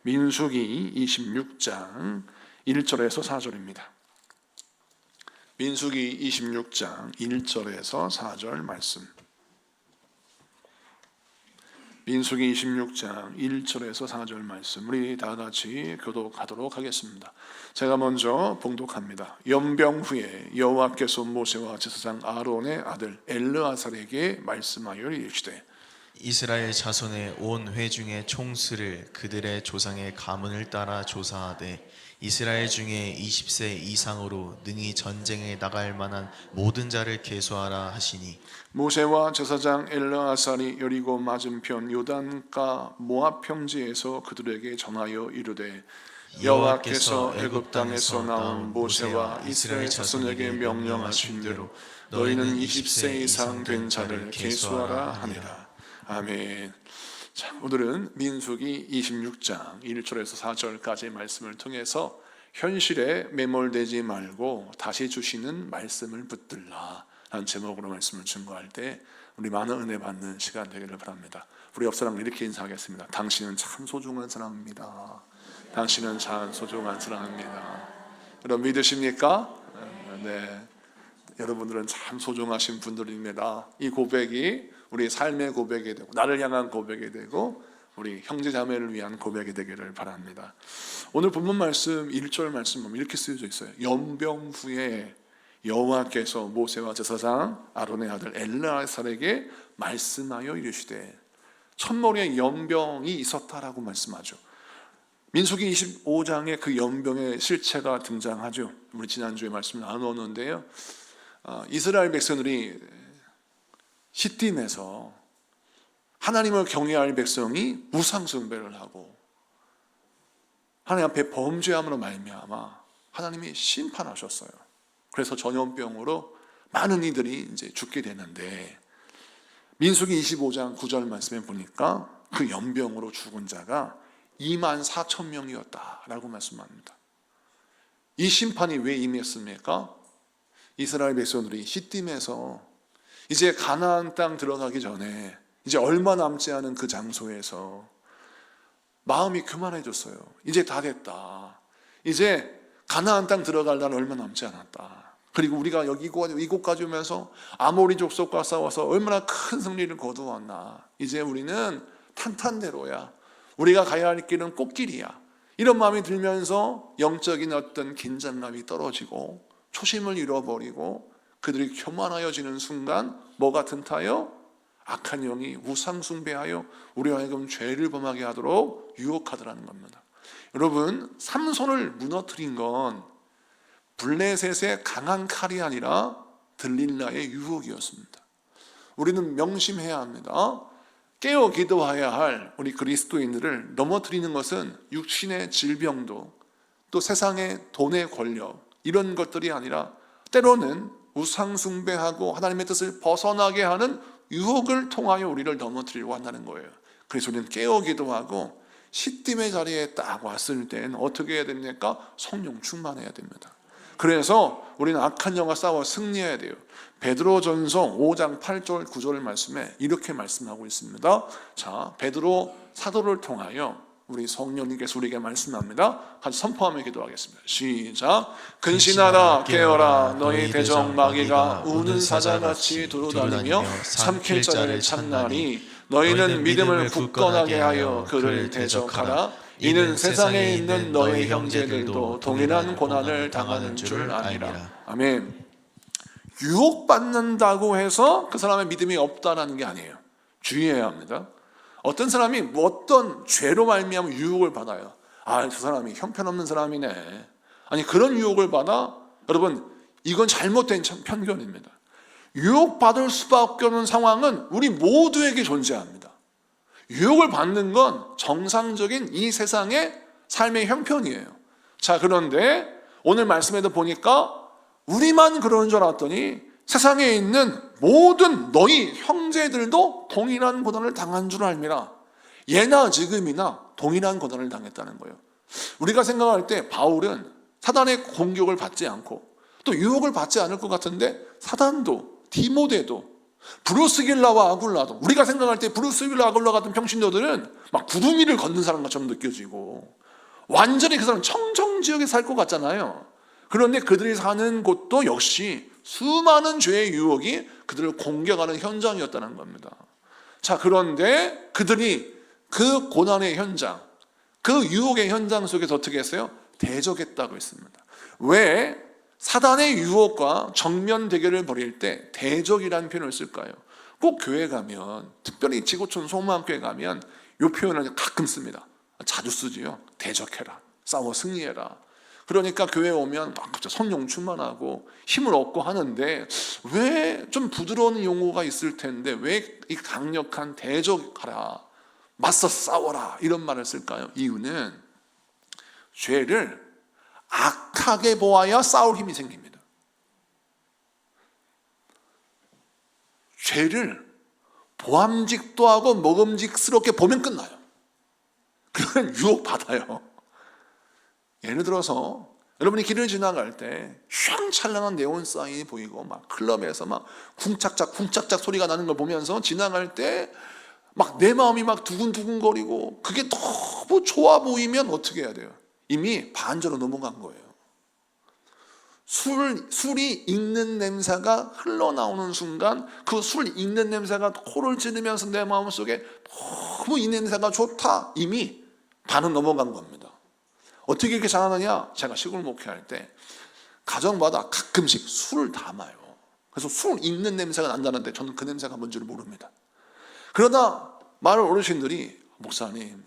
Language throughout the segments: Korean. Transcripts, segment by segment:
민수기 26장 1절에서 4절입니다. 민수기 26장 1절에서 4절 말씀. 민수기 26장 1절에서 4절 말씀, 우리 다 같이 교독하도록 하겠습니다. 제가 먼저 봉독합니다. 연병 후에 여호와께서 모세와 제사장 아론의 아들 엘르아살에게 말씀하여 이르시되, 이스라엘 자손의 온 회중의 총수를 그들의 조상의 가문을 따라 조사하되 이스라엘 중에 20세 이상으로 능히 전쟁에 나갈 만한 모든 자를 계수하라 하시니, 모세와 제사장 엘르아살이 여리고 맞은편 요단가 모압 평지에서 그들에게 전하여 이르되, 여호와께서 애굽 땅에서 나온 모세와 이스라엘 자손에게 명령하신 대로 너희는 20세 이상 된 자를 계수하라 하니라. 아멘. 자, 오늘은 민수기 26장 1절에서 4절까지의 말씀을 통해서 현실에 매몰되지 말고 다시 주시는 말씀을 붙들라 라는 제목으로 말씀을 증거할 때 우리 많은 은혜 받는 시간 되기를 바랍니다. 우리 옆 사람을 이렇게 인사하겠습니다. 당신은 참 소중한 사람입니다. 당신은 참 소중한 사람입니다. 여러분 믿으십니까? 네. 여러분들은 참 소중하신 분들입니다. 이 고백이 우리 삶의 고백이 되고 나를 향한 고백이 되고 우리 형제자매를 위한 고백이 되기를 바랍니다. 오늘 본문 말씀 1절 말씀 보면 이렇게 쓰여져 있어요. 연병 후에 여호와께서 모세와 제사장 아론의 아들 엘르아살에게 말씀하여 이르시되, 첫머리에 연병이 있었다라고 말씀하죠. 민수기 25장에 그 연병의 실체가 등장하죠. 우리 지난주에 말씀을 나누었는데요, 이스라엘 백성들이 시딤에서 하나님을 경외할 백성이 우상숭배를 하고 하나님 앞에 범죄함으로 말미암아 하나님이 심판하셨어요. 그래서 전염병으로 많은 이들이 이제 죽게 되는데, 민수기 25장 9절 말씀에 보니까 그 연병으로 죽은 자가 24,000명이었다라고 말씀합니다. 이 심판이 왜 임했습니까? 이스라엘 백성들이 시딤에서 이제 가나안 땅 들어가기 전에 이제 얼마 남지 않은 그 장소에서 마음이 교만해졌어요. 이제 다 됐다. 이제 가나안 땅 들어갈 날은 얼마 남지 않았다. 그리고 우리가 여기 이곳까지 오면서 아모리 족속과 싸워서 얼마나 큰 승리를 거두었나. 이제 우리는 탄탄대로야. 우리가 가야 할 길은 꽃길이야. 이런 마음이 들면서 영적인 어떤 긴장감이 떨어지고 초심을 잃어버리고 그들이 교만하여지는 순간 뭐가 튼타요? 악한 영이 우상숭배하여 우리 하여금 죄를 범하게 하도록 유혹하더라는 겁니다. 여러분, 삼손을 무너뜨린 건 블레셋의 강한 칼이 아니라 들릴라의 유혹이었습니다. 우리는 명심해야 합니다. 깨어 기도해야 할 우리 그리스도인들을 넘어뜨리는 것은 육신의 질병도 또 세상의 돈의 권력 이런 것들이 아니라 때로는 우상숭배하고 하나님의 뜻을 벗어나게 하는 유혹을 통하여 우리를 넘어뜨리려고 한다는 거예요. 그래서 우리는 깨어 기도하고 시딤의 자리에 딱 왔을 땐 어떻게 해야 됩니까? 성령 충만해야 됩니다. 그래서 우리는 악한 영과 싸워 승리해야 돼요. 베드로전서 5장 8절 9절 말씀에 이렇게 말씀하고 있습니다. 자, 베드로 사도를 통하여 우리 성령님께서 우리에게 말씀합니다. 같이 선포하며 기도하겠습니다. 시작. 근신하라 깨어라 너희 대적 마귀가 우는 사자같이 두루다니며 삼킬 자를 찾나니 너희는 믿음을 굳건하게 하여 그를 대적하라. 이는 세상에 있는 너희 형제들도 동일한 고난을 당하는 줄 아니라. 아멘. 유혹받는다고 해서 그 사람의 믿음이 없다라는 게 아니에요. 주의해야 합니다. 어떤 사람이 어떤 죄로 말미암아 유혹을 받아요. 아, 저 사람이 형편없는 사람이네. 아니, 그런 유혹을 받아? 여러분, 이건 잘못된 편견입니다. 유혹받을 수밖에 없는 상황은 우리 모두에게 존재합니다. 유혹을 받는 건 정상적인 이 세상의 삶의 형편이에요. 자, 그런데 오늘 말씀에도 보니까 우리만 그러는 줄 알았더니 세상에 있는 모든 너희 형제들도 동일한 고난을 당한 줄 알미라. 예나 지금이나 동일한 고난을 당했다는 거예요. 우리가 생각할 때 바울은 사단의 공격을 받지 않고 또 유혹을 받지 않을 것 같은데 사단도 디모데도 브루스 길라와 아굴라도, 우리가 생각할 때 브루스 길라, 아굴라 같은 평신도들은 막 구름 위를 걷는 사람처럼 느껴지고 완전히 그 사람 청정지역에 살 것 같잖아요. 그런데 그들이 사는 곳도 역시 수많은 죄의 유혹이 그들을 공격하는 현장이었다는 겁니다. 자, 그런데 그들이 그 고난의 현장, 그 유혹의 현장 속에서 어떻게 했어요? 대적했다고 했습니다. 왜 사단의 유혹과 정면 대결을 벌일 때 대적이라는 표현을 쓸까요? 꼭 교회 가면, 특별히 지구촌 소망교회 가면 이 표현을 가끔 씁니다. 자주 쓰지요. 대적해라, 싸워 승리해라. 그러니까 교회에 오면 막 갑자기 성령 충만하고 힘을 얻고 하는데, 왜 좀 부드러운 용어가 있을 텐데 왜 이 강력한 대적하라, 맞서 싸워라 이런 말을 쓸까요? 이유는 죄를 악하게 보아야 싸울 힘이 생깁니다. 죄를 보암직도 하고 먹음직스럽게 보면 끝나요. 그러면 유혹받아요. 예를 들어서 여러분이 길을 지나갈 때 휘황찬란한 네온 사인이 보이고 막 클럽에서 막 쿵짝짝 소리가 나는 걸 보면서 지나갈 때 막 내 마음이 막 두근두근거리고 그게 너무 좋아 보이면 어떻게 해야 돼요? 이미 반절로 넘어간 거예요. 술이 익는 냄새가 흘러나오는 순간 그 술 익는 냄새가 코를 찌르면서 내 마음속에 너무 이 냄새가 좋다, 이미 반은 넘어간 겁니다. 어떻게 이렇게 잘하느냐? 제가 시골 목회할 때 가정마다 가끔씩 술을 담아요. 그래서 술 익는 냄새가 난다는데 저는 그 냄새가 뭔지를 모릅니다. 그러다 마을 어르신들이, 목사님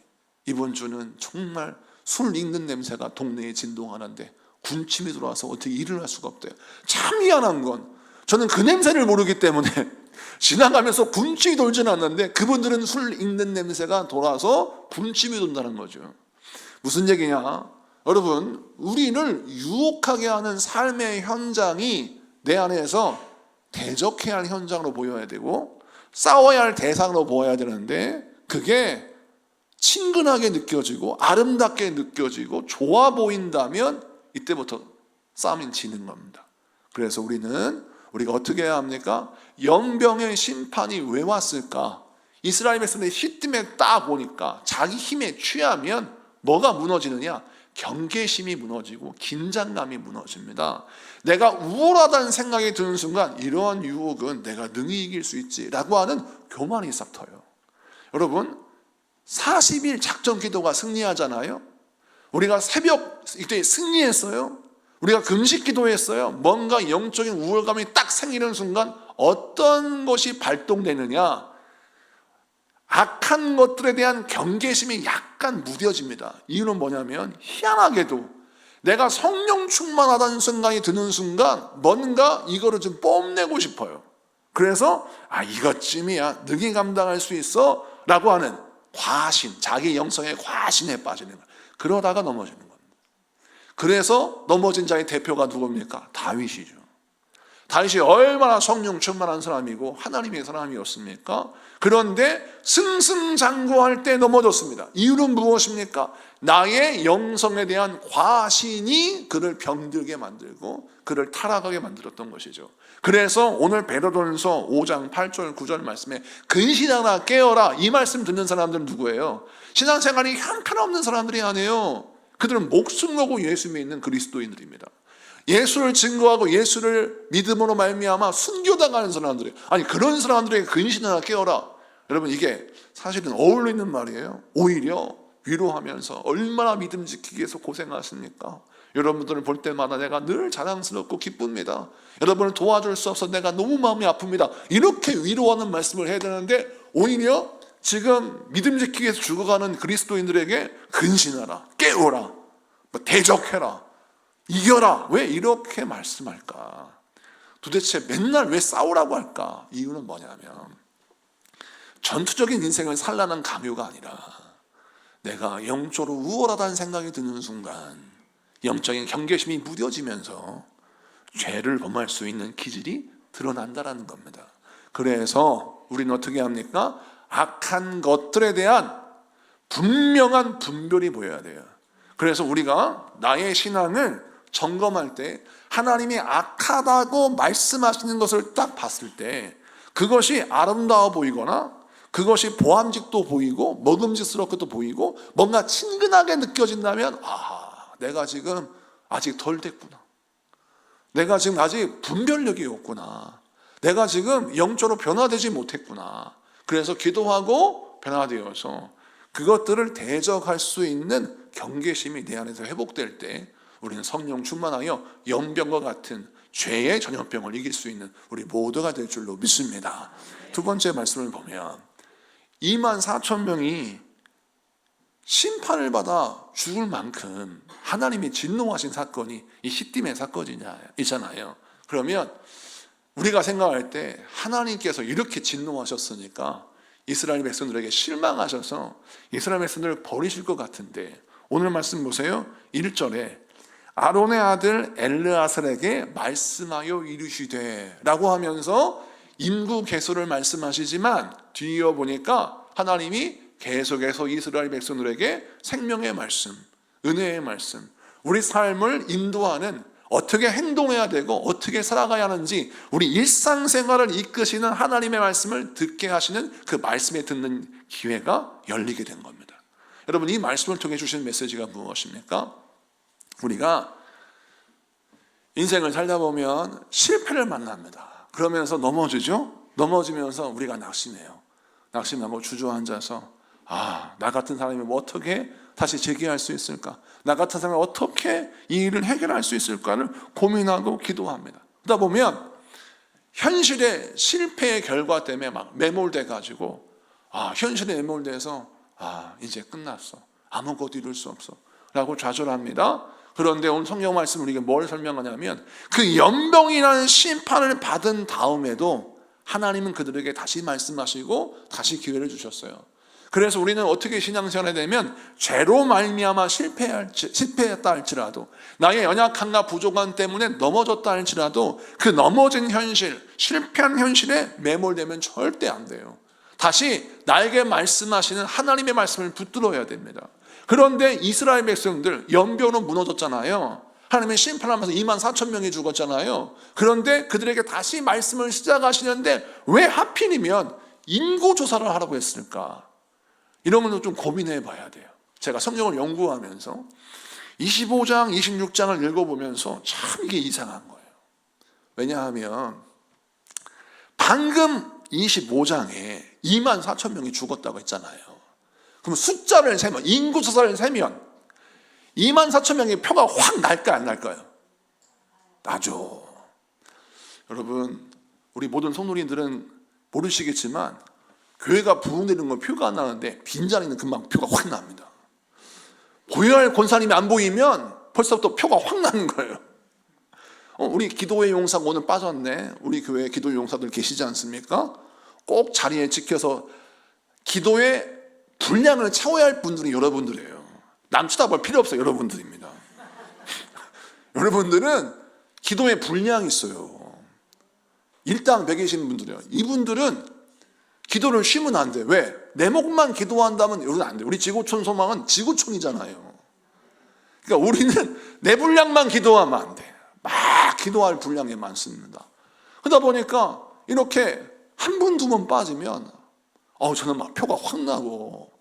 이번 주는 정말 술 익는 냄새가 동네에 진동하는데 군침이 들어와서 어떻게 일을 할 수가 없대요. 참 미안한 건 저는 그 냄새를 모르기 때문에 지나가면서 군침이 돌지는 않는데 그분들은 술 익는 냄새가 돌아서 군침이 돈다는 거죠. 무슨 얘기냐? 여러분, 우리를 유혹하게 하는 삶의 현장이 내 안에서 대적해야 할 현장으로 보여야 되고 싸워야 할 대상으로 보여야 되는데, 그게 친근하게 느껴지고 아름답게 느껴지고 좋아 보인다면 이때부터 싸움이 지는 겁니다. 그래서 우리가 어떻게 해야 합니까? 영병의 심판이 왜 왔을까? 이스라엘 백성들이 시딤에 딱 보니까 자기 힘에 취하면 뭐가 무너지느냐? 경계심이 무너지고 긴장감이 무너집니다. 내가 우월하다는 생각이 드는 순간 이러한 유혹은 내가 능히 이길 수 있지라고 하는 교만이 싹 터요. 여러분, 40일 작전 기도가 승리하잖아요. 우리가 새벽 이때 승리했어요. 우리가 금식 기도했어요. 뭔가 영적인 우월감이 딱 생기는 순간 어떤 것이 발동되느냐? 악한 것들에 대한 경계심이 약간 무뎌집니다. 이유는 뭐냐면, 희한하게도 내가 성령 충만하다는 생각이 드는 순간 뭔가 이거를 좀 뽐내고 싶어요. 그래서 이것쯤이야 능히 감당할 수 있어 라고 하는 과신, 자기 영성의 과신에 빠지는 거예요. 그러다가 넘어지는 겁니다. 그래서 넘어진 자의 대표가 누굽니까? 다윗이죠. 다윗이 얼마나 성령 충만한 사람이고 하나님의 사람이었습니까? 그런데 승승장구할 때 넘어졌습니다. 이유는 무엇입니까? 나의 영성에 대한 과신이 그를 병들게 만들고 그를 타락하게 만들었던 것이죠. 그래서 오늘 베드로전서 5장 8절 9절 말씀에 근신하라 깨어라, 이 말씀 듣는 사람들은 누구예요? 신앙생활이 형편없는 사람들이 아니에요. 그들은 목숨 걸고 예수 믿는 그리스도인들입니다. 예수를 증거하고 예수를 믿음으로 말미암아 순교당하는 사람들이에요. 아니, 그런 사람들에게 근신하라 깨어라, 여러분 이게 사실은 어울리는 말이에요. 오히려 위로하면서 얼마나 믿음 지키기 위해서 고생하십니까? 여러분들을 볼 때마다 내가 늘 자랑스럽고 기쁩니다. 여러분을 도와줄 수 없어 내가 너무 마음이 아픕니다. 이렇게 위로하는 말씀을 해야 되는데 오히려 지금 믿음 지키기 위해서 죽어가는 그리스도인들에게 근신하라, 깨우라, 대적해라, 이겨라, 왜 이렇게 말씀할까? 도대체 맨날 왜 싸우라고 할까? 이유는 뭐냐면 전투적인 인생을 살라는 강요가 아니라 내가 영적으로 우월하다는 생각이 드는 순간 영적인 경계심이 무뎌지면서 죄를 범할 수 있는 기질이 드러난다는 겁니다. 그래서 우리는 어떻게 합니까? 악한 것들에 대한 분명한 분별이 보여야 돼요. 그래서 우리가 나의 신앙을 점검할 때 하나님이 악하다고 말씀하시는 것을 딱 봤을 때 그것이 아름다워 보이거나 그것이 보암직도 보이고 먹음직스럽게도 보이고 뭔가 친근하게 느껴진다면 내가 지금 아직 덜 됐구나. 내가 지금 아직 분별력이 없구나. 내가 지금 영적으로 변화되지 못했구나. 그래서 기도하고 변화되어서 그것들을 대적할 수 있는 경계심이 내 안에서 회복될 때 우리는 성령 충만하여 연병과 같은 죄의 전염병을 이길 수 있는 우리 모두가 될 줄로 믿습니다. 두 번째 말씀을 보면 24,000명이 심판을 받아 죽을 만큼 하나님이 진노하신 사건이 이 시딤의 사건이잖아요. 그러면 우리가 생각할 때 하나님께서 이렇게 진노하셨으니까 이스라엘 백성들에게 실망하셔서 이스라엘 백성들을 버리실 것 같은데 오늘 말씀 보세요. 1절에 아론의 아들 엘르아살에게 말씀하여 이르시되 라고 하면서 인구 개수를 말씀하시지만 뒤이어 보니까 하나님이 계속해서 이스라엘 백성들에게 생명의 말씀, 은혜의 말씀, 우리 삶을 인도하는 어떻게 행동해야 되고 어떻게 살아가야 하는지 우리 일상생활을 이끄시는 하나님의 말씀을 듣게 하시는 그 말씀에 듣는 기회가 열리게 된 겁니다. 여러분, 이 말씀을 통해 주신 메시지가 무엇입니까? 우리가 인생을 살다 보면 실패를 만납니다. 그러면서 넘어지죠? 넘어지면서 우리가 낙심해요. 낙심하고 주저앉아서 나 같은 사람이 어떻게 다시 재기할 수 있을까? 나 같은 사람이 어떻게 이 일을 해결할 수 있을까를 고민하고 기도합니다. 그러다 보면 현실의 실패의 결과 때문에 막 매몰돼 가지고 현실에 매몰돼서 이제 끝났어. 아무것도 이룰 수 없어. 라고 좌절합니다. 그런데 오늘 성경 말씀 우리에게 뭘 설명하냐면 그 연병이라는 심판을 받은 다음에도 하나님은 그들에게 다시 말씀하시고 다시 기회를 주셨어요. 그래서 우리는 어떻게 신앙생활에 되면 죄로 말미암아 실패했다 할지라도 나의 연약함과 부족함 때문에 넘어졌다 할지라도 그 넘어진 현실, 실패한 현실에 매몰되면 절대 안 돼요. 다시 나에게 말씀하시는 하나님의 말씀을 붙들어야 됩니다. 그런데 이스라엘 백성들 연병으로 무너졌잖아요. 하나님의 심판하면서 24,000명이 죽었잖아요. 그런데 그들에게 다시 말씀을 시작하시는데 왜 하필이면 인구조사를 하라고 했을까? 이런 것도 좀 고민해 봐야 돼요. 제가 성경을 연구하면서 25장, 26장을 읽어보면서 참 이게 이상한 거예요. 왜냐하면 방금 25장에 24,000명이 죽었다고 했잖아요. 그럼 숫자를 세면, 인구조사를 세면 24,000명의 표가 확 날까 안 날까요? 나죠. 여러분, 우리 모든 성도님들은 모르시겠지만 교회가 부흥되는 건 표가 안 나는데 빈자리는 금방 표가 확 납니다. 보여야 할 권사님이 안 보이면 벌써부터 표가 확 나는 거예요. 우리 기도회 용사가 오늘 빠졌네. 우리 교회에 기도 용사들 계시지 않습니까? 꼭 자리에 지켜서 기도의 분량을 채워야 할 분들이 여러분들이에요. 남 쳐다볼 필요 없어요. 여러분들입니다. 여러분들은 기도의 분량이 있어요. 일당 100이신 분들이에요. 이분들은 기도를 쉬면 안 돼. 왜? 내 목만 기도한다면 이러면 안 돼. 우리 지구촌 소망은 지구촌이잖아요. 그러니까 우리는 내 분량만 기도하면 안 돼. 막 기도할 분량이 많습니다. 그러다 보니까 이렇게 한 분, 두 분 빠지면 저는 막 표가 확 나고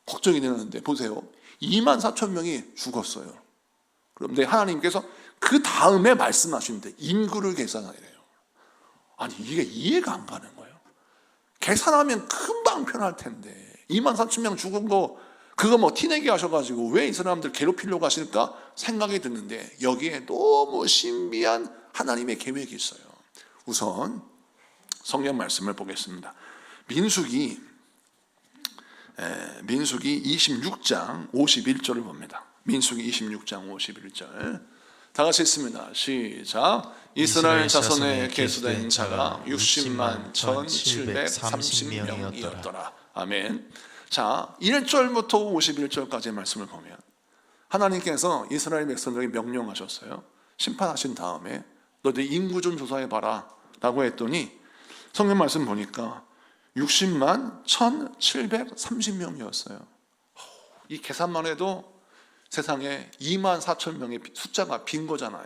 걱정이 되는데 보세요. 24,000명이 죽었어요. 그런데 하나님께서 그 다음에 말씀하시는데 인구를 계산해야 돼요. 아니 이게 이해가 안 가는 거예요. 계산하면 금방 편할 텐데 24,000명 죽은 거 그거 뭐 티내기 하셔가지고 왜 이 사람들 괴롭히려고 하실까 생각이 드는데 여기에 너무 신비한 하나님의 계획이 있어요. 우선 성경 말씀을 보겠습니다. 민수기 26장 51절을 봅니다. 민수기 26장 51절 다 같이 읽습니다. 시작. 이스라엘 자손에 계수된 자가 60만 1,730명이었더라. 아멘. 자, 1절부터 51절까지의 말씀을 보면 하나님께서 이스라엘 백성들에게 명령하셨어요. 심판하신 다음에 너희들 인구 좀 조사해봐라 라고 했더니 성경 말씀 보니까 60만 1,730명이었어요. 이 계산만 해도 세상에 24,000명의 숫자가 빈 거잖아요.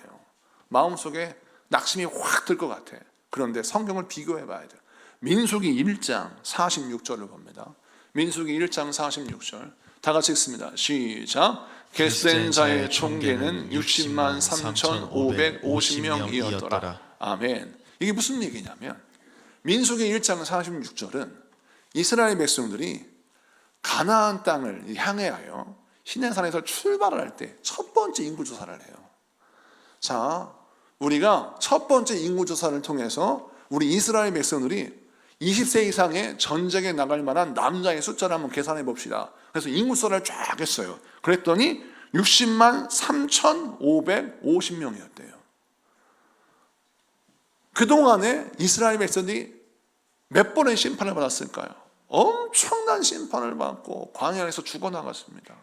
마음속에 낙심이 확 들 것 같아. 그런데 성경을 비교해 봐야 돼요. 민수기 1장 46절을 봅니다. 민수기 1장 46절 다 같이 읽습니다. 시작. 겟센 자의 총계는 60만 3,550명이었더라. 아멘. 이게 무슨 얘기냐면 민수기 1장 46절은 이스라엘 백성들이 가나안 땅을 향하여 시내산에서 출발을 할 때 첫 번째 인구조사를 해요. 자, 우리가 첫 번째 인구조사를 통해서 우리 이스라엘 백성들이 20세 이상의 전쟁에 나갈 만한 남자의 숫자를 한번 계산해 봅시다. 그래서 인구수를 쫙 했어요. 그랬더니 60만 3,550명이었대요. 그동안에 이스라엘 백성들이 몇 번의 심판을 받았을까요? 엄청난 심판을 받고 광야에서 죽어나갔습니다.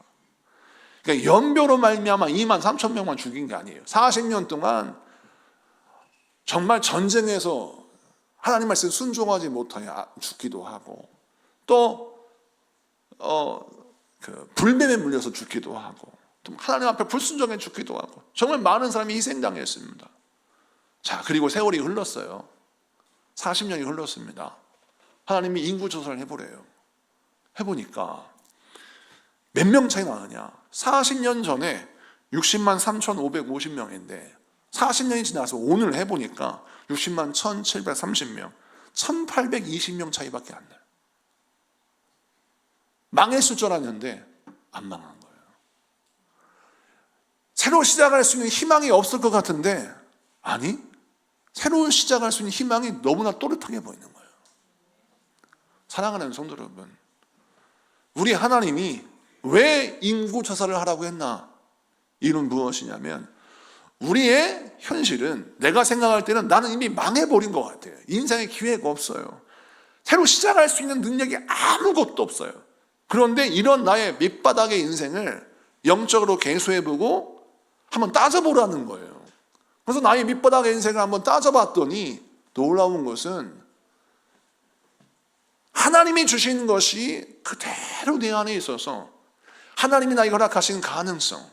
그러니까 연병으로 말미암아 2만 3천 명만 죽인 게 아니에요. 40년 동안 정말 전쟁에서 하나님 말씀 순종하지 못하여 죽기도 하고 또 불뱀에 물려서 죽기도 하고 또 하나님 앞에 불순종해 죽기도 하고 정말 많은 사람이 희생당했습니다. 자, 그리고 세월이 흘렀어요. 40년이 흘렀습니다. 하나님이 인구조사를 해보래요. 해보니까 몇 명 차이 나느냐. 40년 전에 60만 3,550명인데 40년이 지나서 오늘 해보니까 60만 1,730명 1,820명 차이밖에 안 나요. 망했을 줄 알았는데 안 망한 거예요. 새로 시작할 수 있는 희망이 없을 것 같은데 아니, 새로 시작할 수 있는 희망이 너무나 또렷하게 보이는 거예요. 사랑하는 성도 여러분, 우리 하나님이 왜 인구조사를 하라고 했나? 이유는 무엇이냐면 우리의 현실은 내가 생각할 때는 나는 이미 망해버린 것 같아요. 인생에 기회가 없어요. 새로 시작할 수 있는 능력이 아무것도 없어요. 그런데 이런 나의 밑바닥의 인생을 영적으로 계수해보고 한번 따져보라는 거예요. 그래서 나의 밑바닥의 인생을 한번 따져봤더니 놀라운 것은 하나님이 주신 것이 그대로 내 안에 있어서 하나님이 나에게 허락하신 가능성,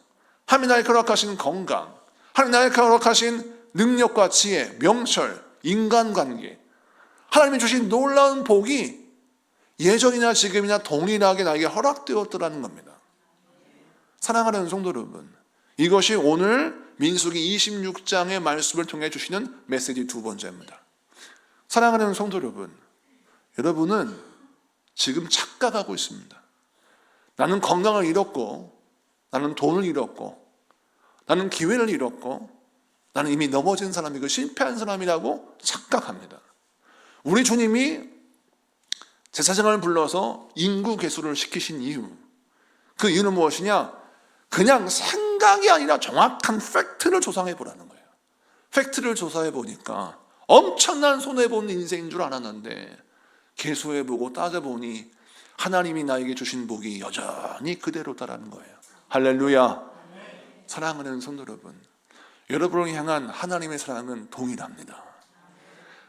하나님이 나에게 허락하신 건강, 하나님이 나에게 허락하신 능력과 지혜, 명철, 인간관계, 하나님이 주신 놀라운 복이 예전이나 지금이나 동일하게 나에게 허락되었더라는 겁니다. 사랑하는 성도 여러분, 이것이 오늘 민수기 26장의 말씀을 통해 주시는 메시지 두 번째입니다. 사랑하는 성도 여러분, 여러분은 지금 착각하고 있습니다. 나는 건강을 잃었고, 나는 돈을 잃었고, 나는 기회를 잃었고, 나는 이미 넘어진 사람이고 실패한 사람이라고 착각합니다. 우리 주님이 제사장을 불러서 인구 계수를 시키신 이유, 그 이유는 무엇이냐? 그냥 생각이 아니라 정확한 팩트를 조사해 보라는 거예요. 팩트를 조사해 보니까 엄청난 손해보는 인생인 줄 알았는데 계수해 보고 따져보니 하나님이 나에게 주신 복이 여전히 그대로다라는 거예요. 할렐루야. 사랑하는 성도 여러분, 여러분을 향한 하나님의 사랑은 동일합니다.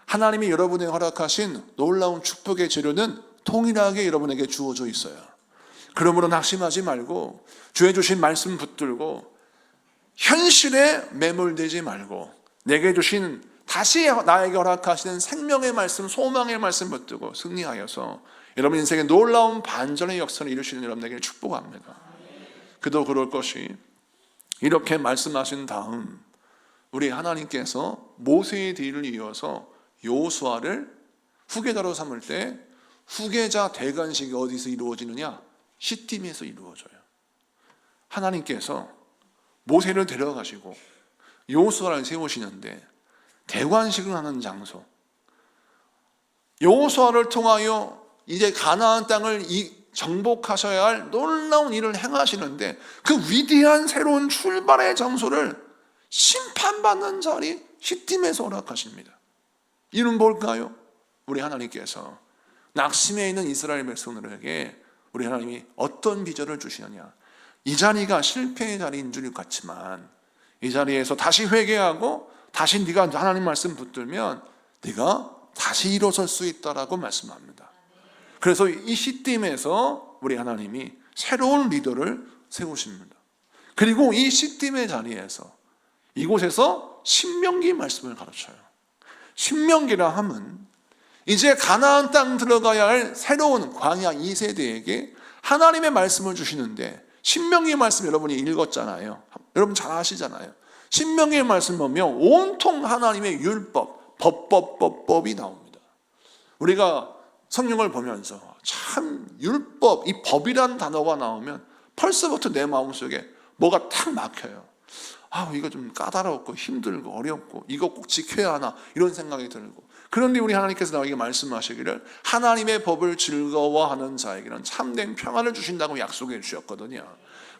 하나님이 여러분에 허락하신 놀라운 축복의 재료는 동일하게 여러분에게 주어져 있어요. 그러므로 낙심하지 말고 주의 주신 말씀 붙들고 현실에 매몰되지 말고 내게 주신 다시 나에게 허락하시는 생명의 말씀, 소망의 말씀 붙들고 승리하여서 여러분 인생에 놀라운 반전의 역사를 이루시는 여러분에게 축복합니다. 그도 그럴 것이 이렇게 말씀하신 다음 우리 하나님께서 모세의 뒤를 이어서 여호수아를 후계자로 삼을 때 후계자 대관식이 어디서 이루어지느냐? 시딤에서 이루어져요. 하나님께서 모세를 데려가시고 여호수아를 세우시는데 대관식을 하는 장소, 여호수아를 통하여 이제 가나안 땅을 정복하셔야 할 놀라운 일을 행하시는데 그 위대한 새로운 출발의 장소를 심판받는 자리 시딤에서 허락하십니다. 이는 뭘까요? 우리 하나님께서 낙심해 있는 이스라엘 백성들에게 우리 하나님이 어떤 비전을 주시느냐? 이 자리가 실패의 자리인 줄 같지만 이 자리에서 다시 회개하고 다시 네가 하나님 말씀 붙들면 네가 다시 일어설 수 있다라고 말씀합니다. 그래서 이 시딤에서 우리 하나님이 새로운 리더를 세우십니다. 그리고 이 시딤의 자리에서 이곳에서 신명기 말씀을 가르쳐요. 신명기라 함은 이제 가나안 땅 들어가야 할 새로운 광야 2세대에게 하나님의 말씀을 주시는데, 신명기의 말씀 여러분이 읽었잖아요. 여러분 잘 아시잖아요. 신명기의 말씀 보면 온통 하나님의 율법, 법이 나옵니다. 우리가 성경을 보면서 참 율법, 이 법이라는 단어가 나오면 벌써부터 내 마음속에 뭐가 탁 막혀요. 이거 좀 까다롭고 힘들고 어렵고 이거 꼭 지켜야 하나, 이런 생각이 들고. 그런데 우리 하나님께서 나에게 말씀하시기를 하나님의 법을 즐거워하는 자에게는 참된 평안을 주신다고 약속해 주셨거든요.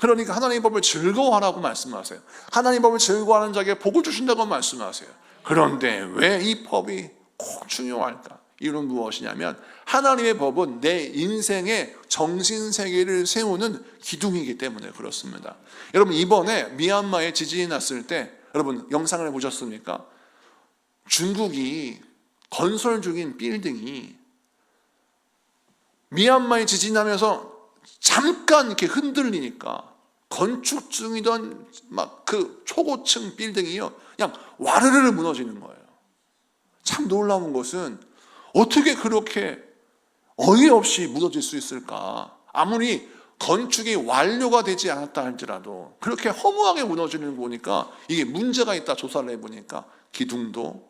그러니까 하나님의 법을 즐거워하라고 말씀하세요. 하나님의 법을 즐거워하는 자에게 복을 주신다고 말씀하세요. 그런데 왜 이 법이 꼭 중요할까? 이유는 무엇이냐면 하나님의 법은 내 인생의 정신세계를 세우는 기둥이기 때문에 그렇습니다. 여러분, 이번에 미얀마에 지진이 났을 때 여러분 영상을 보셨습니까? 중국이 건설 중인 빌딩이 미얀마에 지진이 나면서 잠깐 이렇게 흔들리니까 건축 중이던 막 그 초고층 빌딩이요, 그냥 와르르 무너지는 거예요. 참 놀라운 것은 어떻게 그렇게 어이없이 무너질 수 있을까? 아무리 건축이 완료가 되지 않았다 할지라도 그렇게 허무하게 무너지는 거 보니까 이게 문제가 있다 조사를 해보니까 기둥도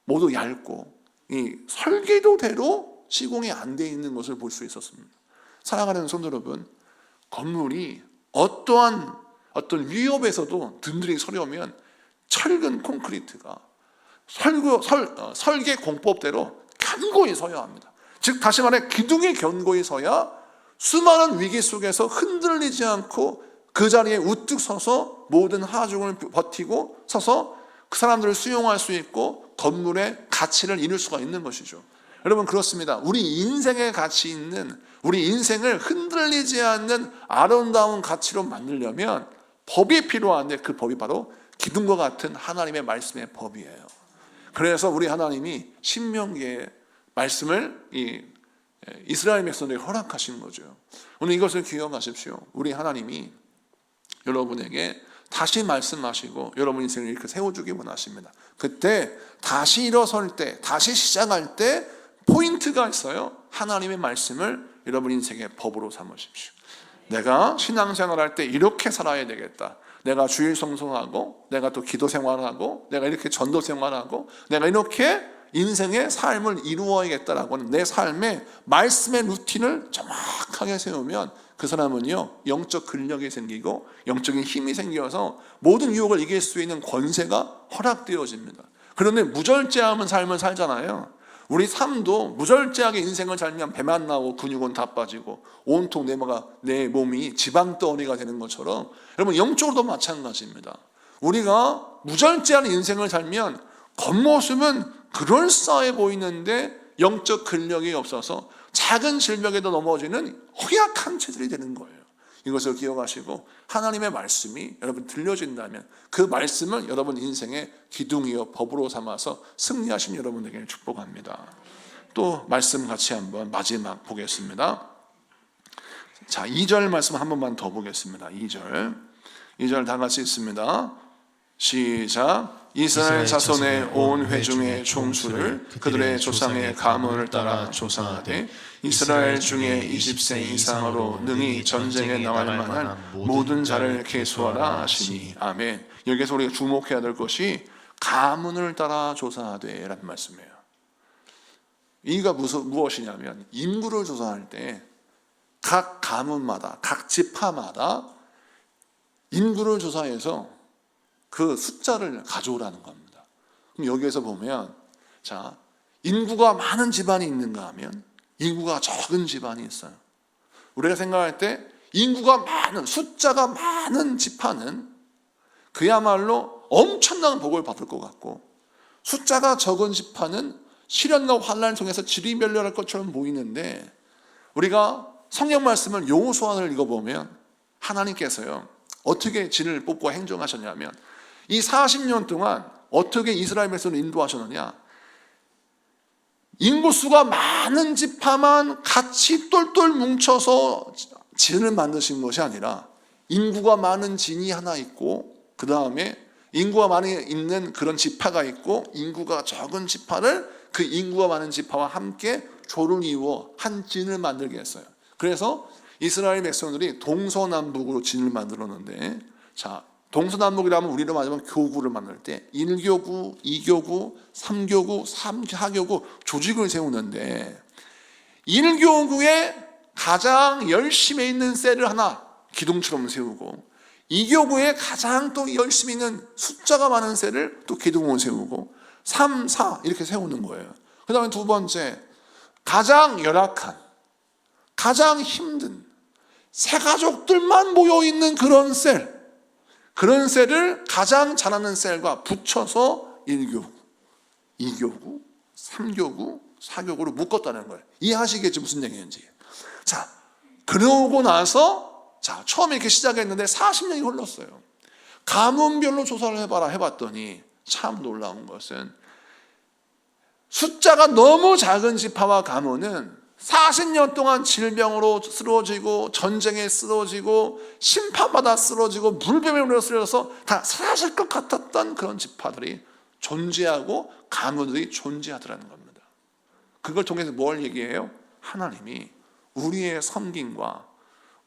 모두 얇고 이 설계도대로 시공이 안 돼 있는 것을 볼 수 있었습니다. 사랑하는 성도 여러분, 건물이 어떤 위협에서도 든든히 서려면 철근 콘크리트가 설계 공법대로 견고히 서야 합니다. 즉 다시 말해 기둥이 견고히 서야 수많은 위기 속에서 흔들리지 않고 그 자리에 우뚝 서서 모든 하중을 버티고 서서 그 사람들을 수용할 수 있고 건물의 가치를 이룰 수가 있는 것이죠. 여러분 그렇습니다. 우리 인생의 가치 있는, 우리 인생을 흔들리지 않는 아름다운 가치로 만들려면 법이 필요한데 그 법이 바로 기둥과 같은 하나님의 말씀의 법이에요. 그래서 우리 하나님이 신명기의 말씀을 이스라엘 백성들에게 허락하신 거죠. 오늘 이것을 기억하십시오. 우리 하나님이 여러분에게 다시 말씀하시고 여러분 인생을 이렇게 세워주기 원하십니다. 그때 다시 일어설 때, 다시 시작할 때 포인트가 있어요. 하나님의 말씀을 여러분 인생의 법으로 삼으십시오. 내가 신앙생활할 때 이렇게 살아야 되겠다. 내가 주일 성성하고, 내가 또 기도 생활하고, 내가 이렇게 전도 생활하고, 내가 이렇게 인생의 삶을 이루어야겠다라고 하는 내 삶의 말씀의 루틴을 정확하게 세우면 그 사람은요, 영적 근력이 생기고 영적인 힘이 생겨서 모든 유혹을 이길 수 있는 권세가 허락되어집니다. 그런데 무절제하면 삶을 살잖아요. 우리 삶도 무절제하게 인생을 살면 배만 나오고 근육은 다 빠지고 온통 내 몸이 지방덩어리가 되는 것처럼 여러분 영적으로도 마찬가지입니다. 우리가 무절제한 인생을 살면 겉모습은 그럴싸해 보이는데 영적 근력이 없어서 작은 질병에도 넘어지는 허약한 체들이 되는 거예요. 이것을 기억하시고 하나님의 말씀이 여러분 들려진다면 그 말씀을 여러분 인생의 기둥이요 법으로 삼아서 승리하신 여러분에게 축복합니다. 또 말씀 같이 한번 마지막 보겠습니다. 자, 2절 말씀 한 번만 더 보겠습니다. 2절 다 같이 있습니다. 시작. 이스라엘 자손의 온 회중의 총수를 그들의 조상의 가문을 따라 조사하되 이스라엘 중에 20세 이상으로 능히 전쟁에 나갈 만한 모든 자를 계수하라 하시니. 아멘. 여기서 우리가 주목해야 될 것이 가문을 따라 조사하되 라는 말씀이에요. 이가 무엇이냐면 인구를 조사할 때 각 가문마다, 각 지파마다 인구를 조사해서 그 숫자를 가져오라는 겁니다. 그럼 여기에서 보면, 자, 인구가 많은 집안이 있는가 하면 인구가 적은 집안이 있어요. 우리가 생각할 때 인구가 많은, 숫자가 많은 지파는 그야말로 엄청난 복을 받을 것 같고, 숫자가 적은 지파는 시련과 환난을 통해서 지리멸렬할 것처럼 보이는데, 우리가 성경 말씀을 여호수아를 읽어보면 하나님께서요 어떻게 진을 뽑고 행정하셨냐면 이 40년 동안 어떻게 이스라엘 백성을 인도하셨느냐, 인구수가 많은 지파만 같이 똘똘 뭉쳐서 진을 만드신 것이 아니라 인구가 많은 진이 하나 있고 그 다음에 인구가 많이 있는 그런 지파가 있고 인구가 적은 지파를 그 인구가 많은 지파와 함께 조를 이루어 한 진을 만들게 했어요. 그래서 이스라엘 백성들이 동서남북으로 진을 만들었는데, 자, 동서남북이라면 우리로 말하면 교구를 만들 때 1교구, 2교구, 3교구, 4교구 조직을 세우는데, 1교구에 가장 열심히 있는 셀을 하나 기둥처럼 세우고, 2교구에 가장 또 열심히 있는 숫자가 많은 셀을 또 기둥으로 세우고, 3, 4 이렇게 세우는 거예요. 그 다음에 두 번째, 가장 열악한, 가장 힘든 새 가족들만 모여있는 그런 셀을 가장 잘하는 셀과 붙여서 1교구, 2교구, 3교구, 4교구로 묶었다는 거예요. 이해하시겠지 무슨 얘기인지. 자, 그러고 나서 처음에 이렇게 시작했는데 40년이 흘렀어요. 가문별로 조사를 해봤더니 참 놀라운 것은 숫자가 너무 작은 지파와 가문은 40년 동안 질병으로 쓰러지고 전쟁에 쓰러지고 심판받아 쓰러지고 물뱀에 물려 쓰러져서 다 사라질 것 같았던 그런 지파들이 존재하고 가문들이 존재하더라는 겁니다. 그걸 통해서 뭘 얘기해요? 하나님이 우리의 섬김과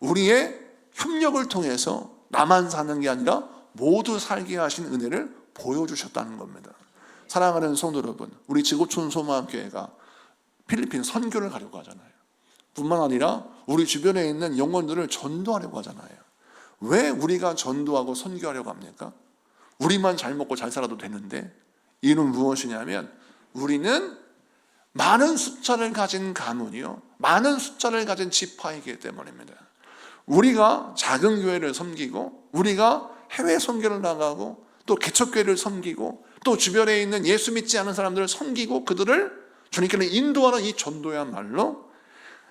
우리의 협력을 통해서 나만 사는 게 아니라 모두 살게 하신 은혜를 보여주셨다는 겁니다. 사랑하는 성도 여러분, 우리 지구촌 소망교회가 필리핀 선교를 가려고 하잖아요. 뿐만 아니라 우리 주변에 있는 영혼들을 전도하려고 하잖아요. 왜 우리가 전도하고 선교하려고 합니까? 우리만 잘 먹고 잘 살아도 되는데, 이유는 무엇이냐면 우리는 많은 숫자를 가진 가문이요, 많은 숫자를 가진 지파이기 때문입니다. 우리가 작은 교회를 섬기고, 우리가 해외 선교를 나가고, 또 개척교회를 섬기고, 또 주변에 있는 예수 믿지 않은 사람들을 섬기고 그들을 주님께는 인도하는 이 전도야말로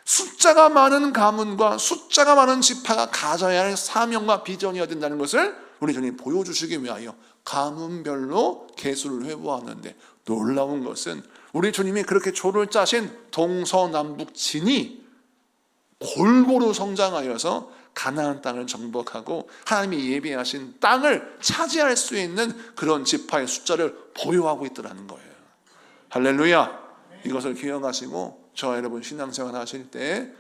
숫자가 많은 가문과 숫자가 많은 지파가 가져야 할 사명과 비전이어야 된다는 것을 우리 주님 보여주시기 위하여 가문별로 개수를 회부하는데, 놀라운 것은 우리 주님이 그렇게 조를 짜신 동서남북 진이 골고루 성장하여서 가나안 땅을 정복하고 하나님이 예비하신 땅을 차지할 수 있는 그런 지파의 숫자를 보유하고 있더라는 거예요. 할렐루야. 이것을 기억하시고 저와 여러분 신앙생활 하실 때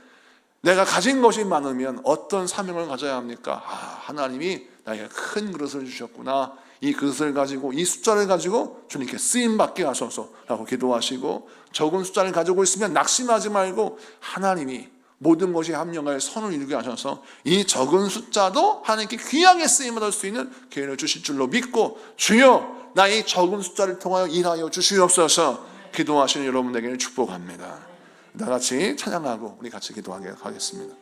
내가 가진 것이 많으면 어떤 사명을 가져야 합니까? 하나님이 나에게 큰 그릇을 주셨구나, 이 그릇을 가지고 이 숫자를 가지고 주님께 쓰임받게 하소서라고 기도하시고, 적은 숫자를 가지고 있으면 낙심하지 말고 하나님이 모든 것이 합령하여 선을 이루게 하셔서 이 적은 숫자도 하나님께 귀하게 쓰임받을 수 있는 기회를 주실 줄로 믿고, 주여 나의 적은 숫자를 통하여 일하여 주시옵소서 기도하시는 여러분에게 축복합니다. 다 같이 찬양하고 우리 같이 기도하겠습니다.